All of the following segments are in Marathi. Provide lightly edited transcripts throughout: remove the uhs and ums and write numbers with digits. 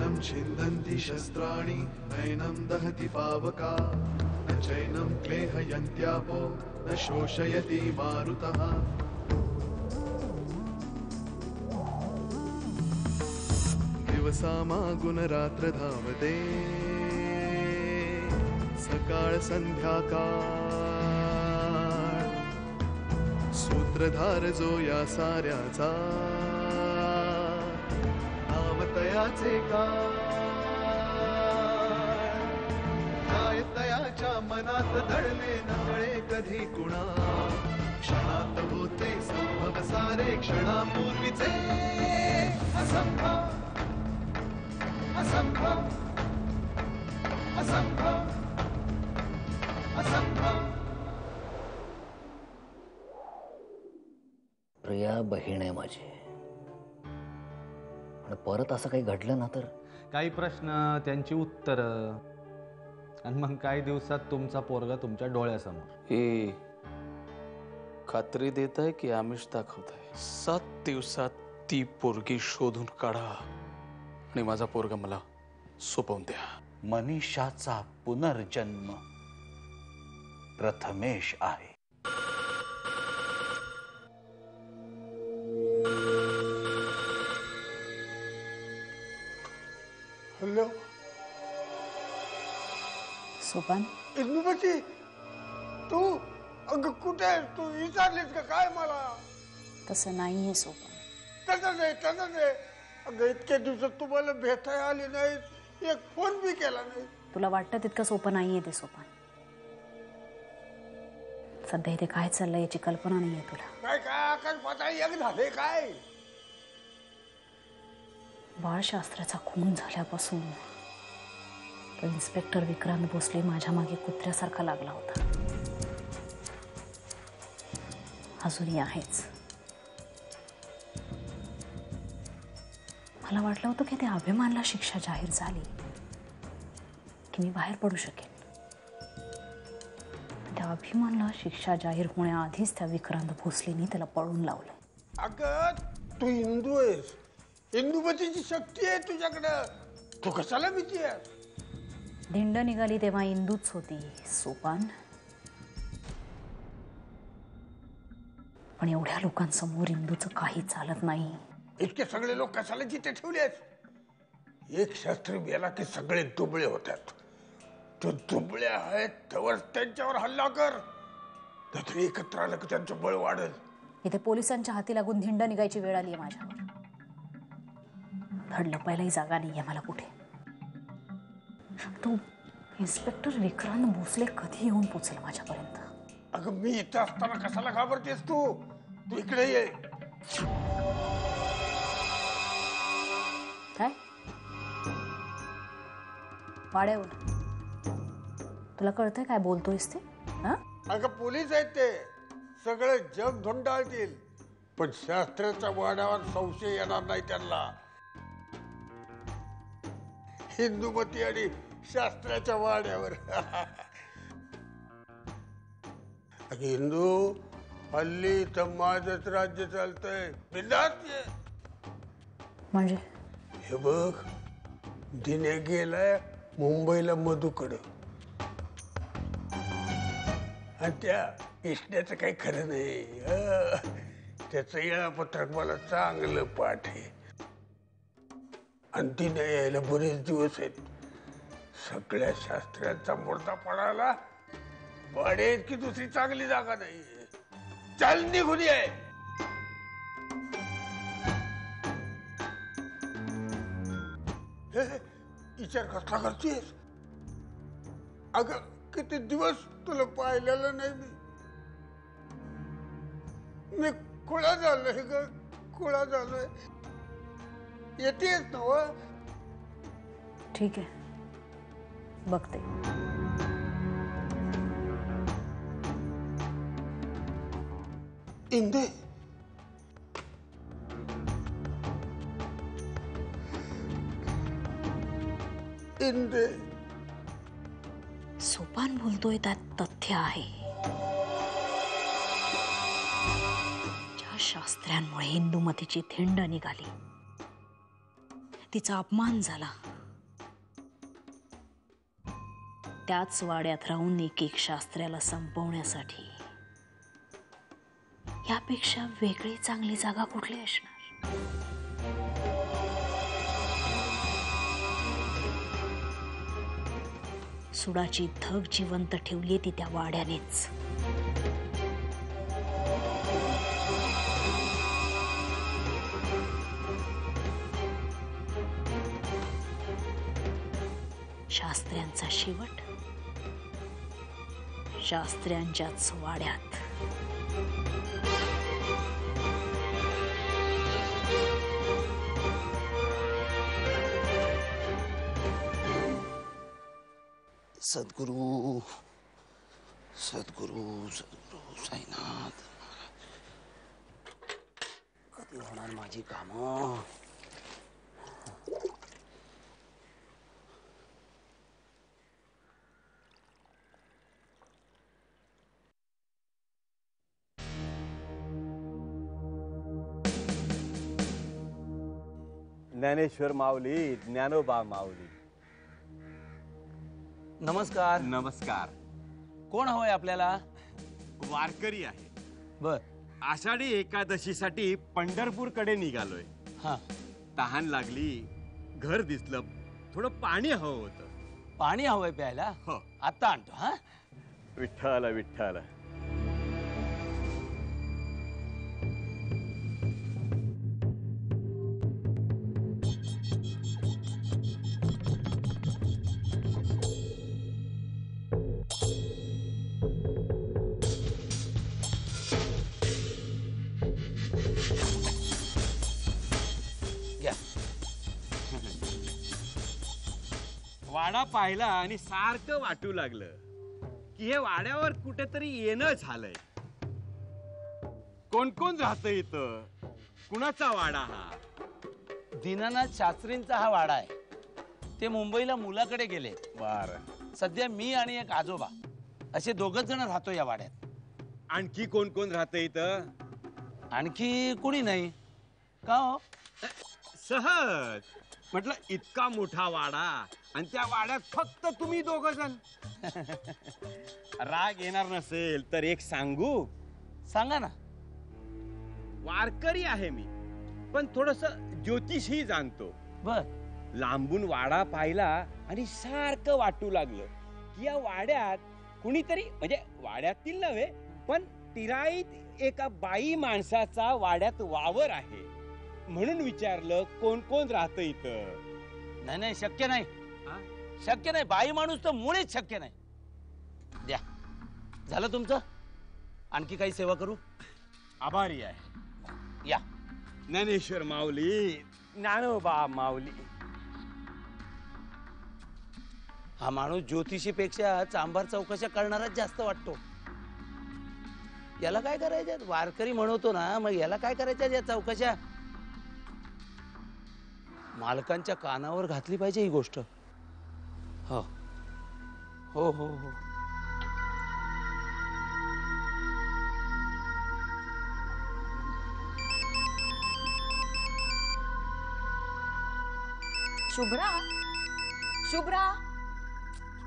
नैनं छिन्दन्ति शस्त्राणि नैनं दहति पावका न चैनं क्लेहयन्त्यापो न शोषयति मारुतः दिवसामागुणरात्र धावते सकाळ संध्याकाळ सूत्रधार जो या साऱ्याचा नामतयाचे काय तयाच्या मनात दडले नकळे कधी कुणा क्षणात होते संभव सारे क्षणापूर्वीचे असंभव असंभव असंभव असंभव. प्रिया बहीण आहे माझी, पण परत असं काही घडलं ना तर काही प्रश्न त्यांची उत्तर आणि मग काही दिवसात तुमचा पोरगा तुमच्या डोळ्यासमोर. हे खात्री देत आहे की आमिष दाखवत आहे? 7 दिवसात ती पोरगी शोधून काढा आणि माझा पोरगा मला सोपवून द्या. मनीषाचा पुनर्जन्म प्रथमेश आहे. हॅलो सोपान, इंदुमती, तू अगं कुठे आहेस? तू विचारलीस का काय मला? तसं नाहीये सोपान. तसं नाही. अगं इतक्या दिवसात तुम्हाला भेटायला आली नाही, एक फोन बी केला नाही. तुला वाटतं तितकं सोपं नाहीये ते सोपान. सध्या इथे काय चाललंय याची कल्पना नाहीये तुला. काय आकाश पाताळी एक झाले काय? बाळशास्त्राचा खून झाल्यापासून तो इन्स्पेक्टर विक्रांत भोसले माझ्या मागे कुत्र्यासारखा लागला होता. अजूनही आहेच. मला वाटलं होतं की त्या अभिमानला शिक्षा जाहीर झाली की मी बाहेर पडू शकेन. त्या अभिमानला शिक्षा जाहीर होण्याआधीच त्या विक्रांत भोसलेनी त्याला पळून लावलं. अगं तू हिंदू आहेस, हिंदुमतीची शक्ती आहे तुझ्याकडं, तू कशाला भीती आहेस? धिंड निघाली तेव्हा इंदूच होती सोपान. पण एवढ्या लोकांसमोर इंदूचं काही चालत नाही. इतके सगळे लोक कशाला जिथे ठेवले आहेत? एक शास्त्री गेला की सगळे दुबळे होतात. तो दुबळे आहेत त्यावर त्यांच्यावर हल्ला कर, तर एकत्र आलं की त्यांचं बळ वाढेल. इथे पोलिसांच्या हाती लागून धिंड निघायची वेळ आली आहे माझ्यावर. धड लपायलाही जागा नाहीये मला कुठे. तो इन्स्पेक्टर विक्रांत भोसले कधी येऊन पोचेल माझ्यापर्यंत? अगं मी इथं असताना कशाला घाबरतेस तू? तू इकडे ये. काय वाड्यावर तुला कळतंय काय बोलतोयस ते? अगं पोलीस आहेत ते, सगळे जग धुंडाळतील, पण शास्त्राच्या वाड्यावर संशय येणार नाही त्यांना. हिंदुमती आणि शास्त्राच्या वाड्यावर. हिंदू हल्ली तर माझंच राज्य चालतंय. बिनधास्त ये. म्हणजे हे बघ, दिने गेलाय मुंबईला मधुकडं, आणि त्या इष्ण्याचं काही खरं नाही. त्याचं वेळापत्रक मला चांगलं पाठ आहे, आणि दिने यायला बरेच दिवस आहेत. सगळ्या शास्त्रांचा मुर्दा पडायला वाड्यात की दुसरी चांगली जागा नाही. चल निघून ये. विचार कसला करतेस? अगं किती दिवस तुला पाहिलेलं नाही मी खुळा झालोय ग, खुळा झालोय. येतेस ना? ठीक आहे, बघते. इंदे, इंदे, सोपान बोलतोय त्यात तथ्य आहे. ज्या शास्त्र्यांमुळे इंदुमतीची थिंड निघाली, तिचा अपमान झाला, त्याच वाड्यात राहून एक एक शास्त्र्याला संपवण्यासाठी यापेक्षा वेगळी चांगली जागा कुठली असणार? सुडाची धग जिवंत ठेवली ती त्या वाड्यानेच. शास्त्र्यांचा शेवट शास्त्र्यांच्याच वाड्यात. सद्गुरू सद्गुरू सद्गुरू साईनाथ, कधी होणार माझी कामं? ज्ञानेश्वर माऊली, ज्ञानोबा माऊली. नमस्कार. नमस्कार. कोण हवंय आपल्याला? वारकरी आहे. बर. आषाढी एकादशीसाठी पंढरपूरकडे निघालोय. हा. तहान लागली, घर दिसलं, थोडं पाणी हवं होतं. पाणी हवंय प्यायला? हो. आता आणतो. हा. विठ्ठल विठ्ठल. घ्या. वाडा पाहिला आणि सारखं वाटू लागलं की हे वाड्यावर कुठेतरी येणं झालंय. कोण कोण राहतं इथं? कुणाचा वाडा हा? दीनानाथ शास्त्रींचा हा वाडा आहे. ते मुंबईला मुलाकडे गेले. बर. सध्या मी आणि एक आजोबा असे दोघच जण राहतो या वाड्यात. आणखी कोण कोण राहतं इथं? आणखी कुणी नाही. का हो? सहज म्हटलं, इतका मोठा वाडा आणि त्या वाड्यात फक्त तुम्ही दोघ जण. राग येणार नसेल तर एक सांगू? सांगा ना. वारकरी आहे मी, पण थोडस ज्योतिषही जाणतो. बर. लांबून वाडा पाहिला आणि सारखं वाटू लागलं की या वाड्यात कुणीतरी, म्हणजे वाड्यातील नव्हे पण तिराईत एका बाई माणसाचा वाड्यात वावर आहे. म्हणून विचारलं कोण कोण राहतं इथं. नाही नाही, शक्य नाही. हा? शक्य नाही. बाई माणूस तर मुळीच शक्य नाही. द्या. झालं तुमचं? आणखी काही सेवा करू? आभारी आहे. या. ज्ञानेश्वर माऊली, ज्ञानोबा माऊली. हा माणूस ज्योतिषीपेक्षा चांभार चौकशा करणाराच जास्त वाटतो. याला काय करायचं? वारकरी म्हणतो ना, मग याला काय करायचं या चौकशा? मालकांच्या कानावर घातली पाहिजे ही गोष्ट. हो हो हो हो. शुभ्रा, शुभ्रा,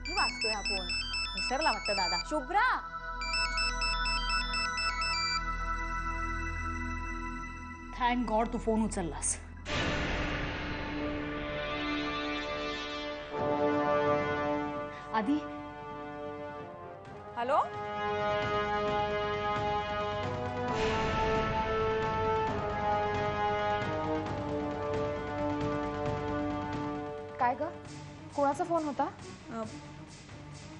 किती वाजतोय हा फोन? विसरला वाटतं दादा. शुभ्रा, थँक गॉड तू फोन उचललास. आधी हॅलो. काय ग? कोणाचा फोन होता?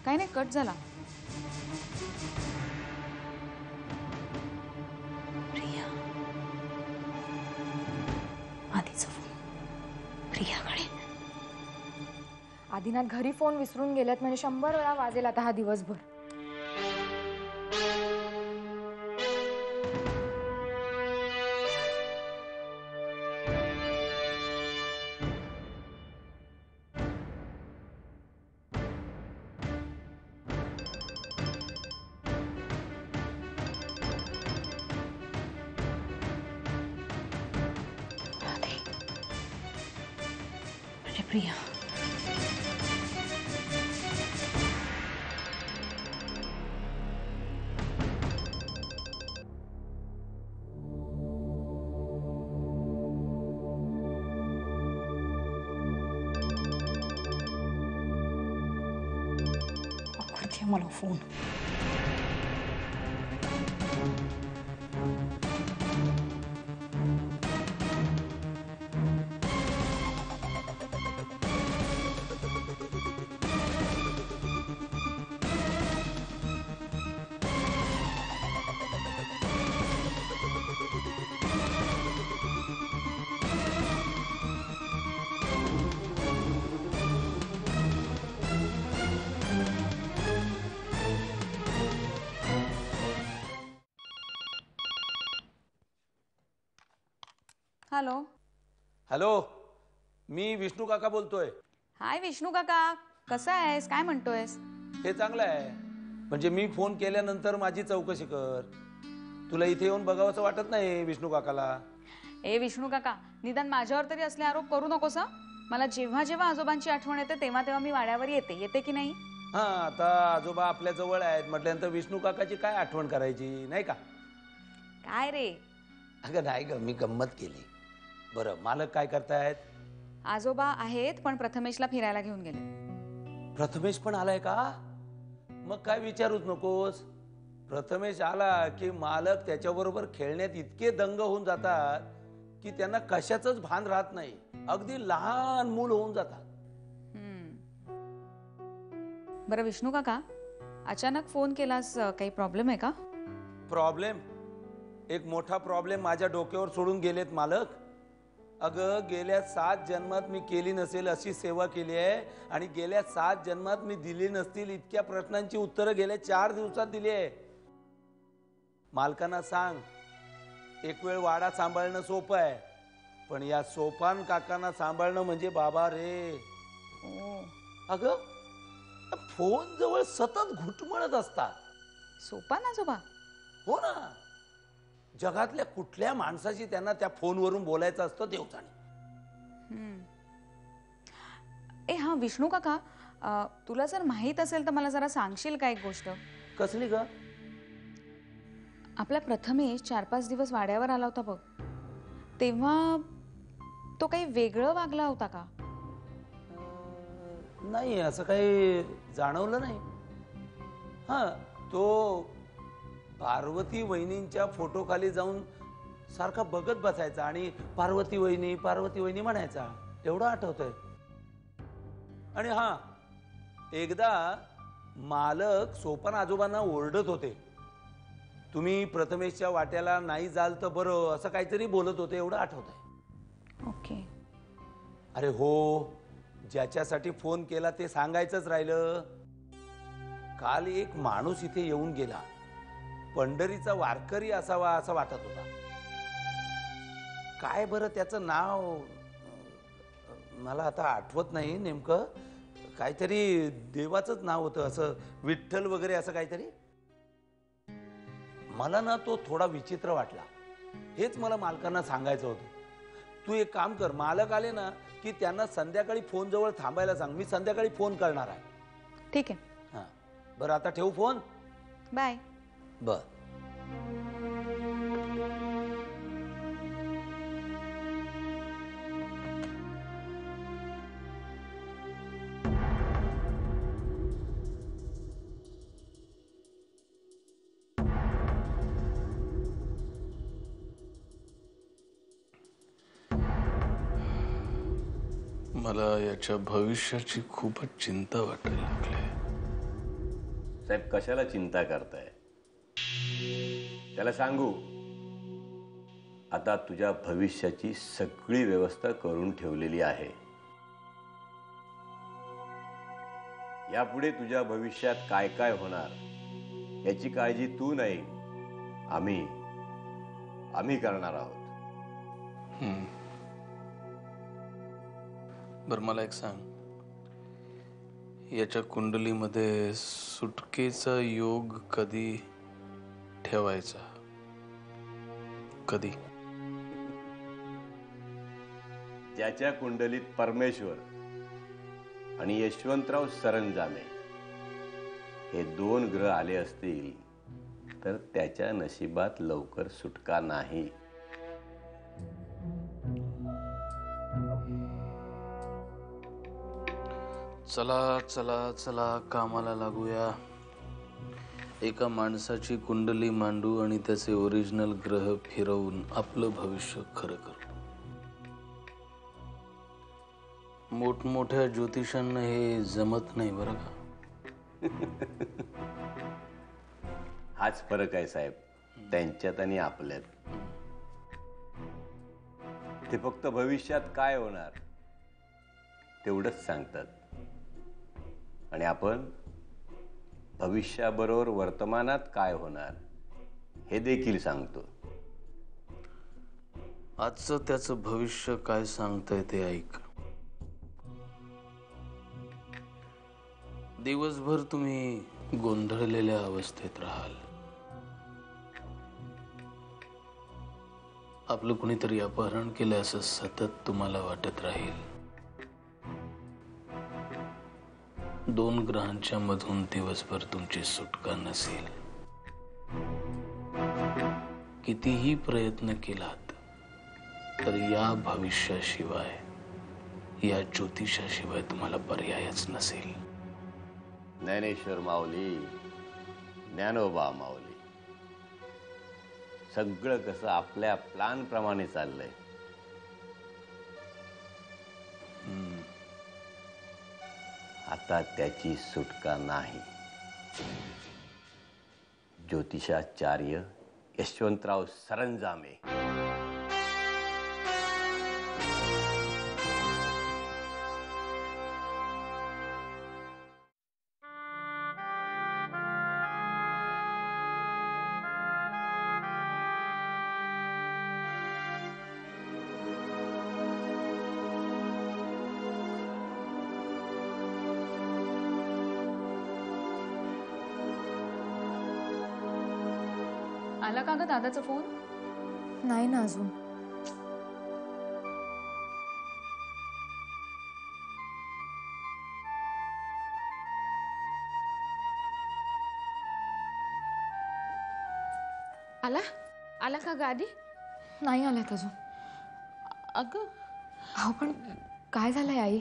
काय नाही, कट झाला. प्रिया. आधीचा फोन प्रियाकडे. आदिनाथ घरी फोन विसरून गेल्यात म्हणजे 100 वेळा वाजेल आता हा दिवसभर. प्रिया. मला फोन. हॅलो. हॅलो, मी विष्णू काका बोलतोय. हाय विष्णू काका, कसा आहेस? काय म्हणतोयस? हे चांगलं आहे. म्हणजे मी फोन केल्यानंतर माझी चौकशी कर. तुला इथे येऊन बघावंसं वाटत नाही विष्णू काकाला? ए विष्णू काका, निदान माझ्यावर तरी असले आरोप करू नकोस हं. मला जेव्हा जेव्हा आजोबांची आठवण येते तेव्हा तेव्हा मी वाड्यावर येते की नाही? हा, आता आजोबा आपल्या जवळ आहेत म्हटल्यानंतर विष्णू काकाची काय आठवण करायची, नाही का? काय रे? अगं नाही ग, मी गंमत केली. बरं, मालक काय करतायत? आजोबा आहेत, पण प्रथमेशला फिरायला घेऊन गेले. प्रथमेश पण आलाय का? मग काय विचारूच नकोस. प्रथमेश आला की मालक त्याच्याबरोबर खेळण्यात इतके दंग होऊन जातात की त्यांना कशाचंच भान राहत नाही. अगदी लहान मूल होऊन जातात. बरं विष्णू काका, अचानक फोन केलास, काही प्रॉब्लेम आहे का? प्रॉब्लेम? एक मोठा प्रॉब्लेम माझ्या डोक्यावर सोडून गेलेत मालक. अगं, गेल्या 7 जन्मात मी केली नसेल अशी सेवा केली आहे आणि गेल्या 7 जन्मात मी दिली नसतील इतक्या प्रश्नांची उत्तरं गेल्या 4 दिवसात दिली आहे. मालकांना सांग, एक वेळ वाडा सांभाळणं सोपं आहे, पण या सोपान काकांना सांभाळणं म्हणजे बाबा रे. अगं, फोन जवळ सतत घुटमळत असतात. सोपान आजोबा? हो ना. जगातल्या कुठल्या माणसाशी त्यांना त्या फोनवरून बोलायचं असतं देव जाणे. ए हा विष्णू काका, तुला जर माहित असेल तर मला जरा सांगशील का एक गोष्ट? कसली ग? आपला प्रथमेश 4-5 दिवस वाड्यावर आला होता बघ, तेव्हा तो काही वेगळं वागला होता का? नाही, असं काही जाणवलं नाही. हा, तो पार्वती वहिनींच्या फोटो खाली जाऊन सारखा बघत बसायचा आणि पार्वती वहिनी म्हणायचा, एवढं आठवतंय. आणि हा, एकदा मालक सोपान आजोबांना ओरडत होते, तुम्ही प्रथमेशच्या वाट्याला नाही जाल तर बरं, असं काहीतरी बोलत होते, एवढं आठवतंय. ओके. अरे हो, ज्याच्यासाठी फोन केला ते सांगायचंच राहिलं. काल एक माणूस इथे येऊन गेला, पंढरीचा वारकरी असावा असं वाटत होता. काय बरं त्याचं नाव मला आता आठवत नाही नेमकं. काहीतरी देवाचंच नाव होतं, असं विठ्ठल वगैरे असं काहीतरी. मला ना तो थोडा विचित्र वाटला. हेच मला मालकांना सांगायचं होतं. तू एक काम कर, मालक आले ना की त्यांना संध्याकाळी फोन जवळ थांबायला सांग. मी संध्याकाळी फोन करणार आहे. ठीक आहे. हां, बरं आता ठेवू फोन. बाय. बर. मला याच्या भविष्याची खूपच चिंता वाटायला लागली. साहेब, कशाला चिंता करताय? त्याला सांगू, आता तुझ्या भविष्याची सगळी व्यवस्था करून ठेवलेली आहे. यापुढे तुझ्या भविष्यात काय काय होणार याची काळजी तू नाही, आम्ही करणार आहोत. बरं, मला एक सांग, याच्या कुंडलीमध्ये सुटकेचा योग कधी ठेवायचा? कधी? ज्याच्या कुंडलीत परमेश्वर आणि यशवंतराव सरंजामे हे 2 ग्रह आले असतील तर त्याच्या नशिबात लवकर सुटका नाही. चला चला चला, कामाला लागूया. एका माणसाची कुंडली मांडू आणि त्याचे ओरिजिनल ग्रह फिरवून आपलं भविष्य खरं करू. मोठमोठ्या ज्योतिषांना हे जमत नाही बरं का. हाच फरक आहे साहेब त्यांच्यात आणि आपल्यात. ते फक्त भविष्यात काय होणार तेवढंच सांगतात आणि आपण भविष्याबरोबर वर्तमानात काय होणार हे देखील सांगतो. आजचं त्याचं भविष्य काय सांगतंय ते ऐक. दिवसभर तुम्ही गोंधळलेल्या अवस्थेत राहाल. आपलं कुणीतरी अपहरण केलं असं सतत तुम्हाला वाटत राहील. 2 ग्रहांच्या मधून दिवसभर तुमची सुटका नसेल. कितीही प्रयत्न केलात तर या भविष्याशिवाय या ज्योतिषाशिवाय तुम्हाला पर्यायच नसेल. ज्ञानेश्वर माऊली, ज्ञानोबा माऊली, सगळं कसं आपल्या प्लॅन प्रमाणे चाललंय. आता त्याची सुटका नाही. ज्योतिषाचार्य यशवंतराव सरंजामे. आला का ग दादाचा फोन? नाही ना अजून. आला आला का गादी? नाही आल्यात अजून. अगं अहो पण काय झालंय आई?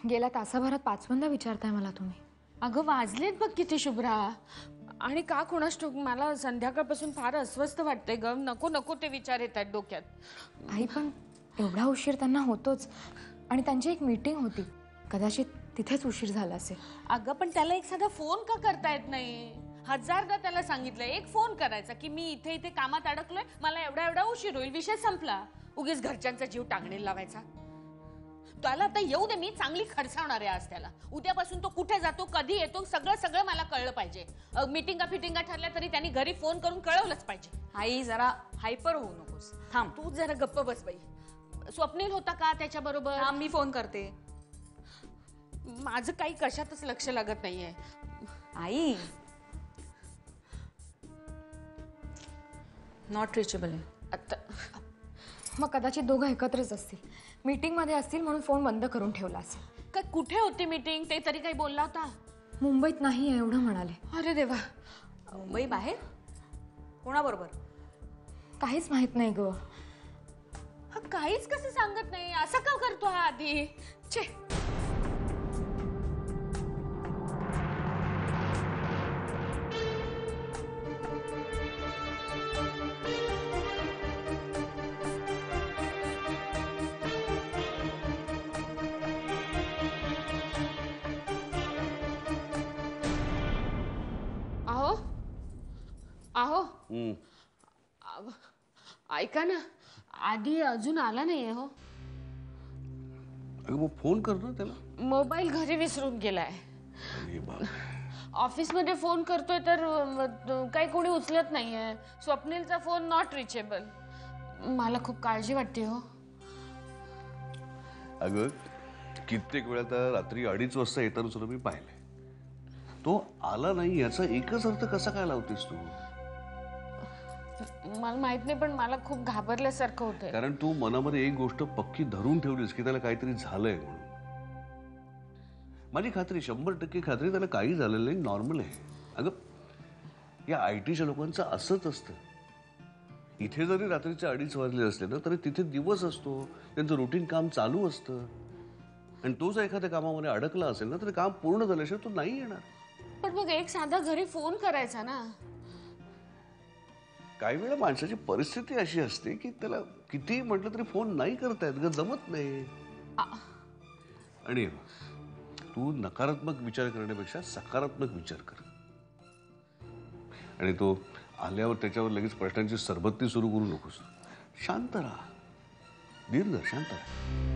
गेल्या तासाभरात 5 विचारताय मला तुम्ही. अगं वाजलेत बघ किती शुभ्रा. आणि का कोणास ठाऊक मला संध्याकाळपासून फार अस्वस्थ वाटतंय ग. नको नको ते विचार येत आहेत डोक्यात. आई पण एवढा उशीर त्यांना होतोच आणि त्यांची एक मीटिंग होती. कदाचित तिथेच उशीर झाला असेल. अगं पण त्याला एक साधा फोन का करता येत नाही? 1000दा त्याला सांगितलं एक फोन करायचा की मी इथे इथे कामात अडकलोय, मला एवढा एवढा उशीर होईल, विषय संपला. उगीच घरच्यांचा जीव टांगणीला लावायचा. त्याला आता येऊ दे, मी चांगली खर्चावणार आहे आज त्याला. उद्यापासून तो कुठे जातो कधी येतो सगळं सगळं मला कळलं पाहिजे. मीटिंगा फिटिंगा ठरल्या तरी त्यांनी घरी फोन करून कळवलंच पाहिजे. आई जरा हायपर होऊ नकोस. थांब तू जरा गप्प बस बाई. स्वप्नील होता का त्याच्या बरोबर? मी फोन करते. माझं काही कशातच लक्ष लागत नाहीये आई. नॉट रिचेबल आता. मग कदाचित दोघं एकत्रच असतील, मीटिंग मध्ये असतील म्हणून फोन बंद करून ठेवला असेल. काय कुठे होती मीटिंग ते तरी काही बोलला होता? मुंबईत नाही आहे एवढं म्हणाले. अरे देवा. मुंबई बाहेर कोणाबरोबर? काहीच माहित नाही ग. हा काहीच कसं सांगत नाही? असं का करतो हा आधी? छे. अहो ऐका ना, आधी अजून आला नाहीये हो. मग फोन कर ना त्याला. मोबाईल घरी विसरून गेलाय. ऑफिस मध्ये फोन करतोय तर काही कोणी उचलत नाहीये. स्वप्नीलचा फोन नॉट रिचेबल. मला खूप काळजी वाटते हो. अगं कित्येक वेळा तर रात्री 2:30 वाजता येताना सुद्धा मी पाहिलंय. तो आला नाही याचा एकच अर्थ कसा काय लावतेस तू? मला माहित नाही पण मला खूप घाबरल्यासारखं होतंय. कारण तू मनामध्ये एक गोष्ट पक्की धरून ठेवलीस की त्याला काहीतरी झालंय म्हणून. माझी खात्री 100% खात्री त्याला काही झालेलं नाही, नॉर्मल आहे. अगं या आयटीच्या लोकांचं असंच असतं. इथे जरी रात्रीचे 2:30 वाजले असले ना तरी तिथे दिवस असतो, त्यांचं रुटीन काम चालू असतं. आणि तो जर एखाद्या कामामध्ये अडकला असेल ना तर काम पूर्ण झाल्याशिवाय तो नाही येणार. पण पण मग एक साधा घरी फोन करायचा ना. काही वेळा माणसाची परिस्थिती अशी असते की त्याला किती म्हटलं तरी फोन नाही करता येत ग, जमत नाही. आणि तू नकारात्मक विचार करण्यापेक्षा सकारात्मक विचार कर. आणि तो आल्यावर त्याच्यावर लगेच प्रश्नांची सरबत्ती सुरू करू नकोस. शांत राहा, धीर धर, शांत राहा.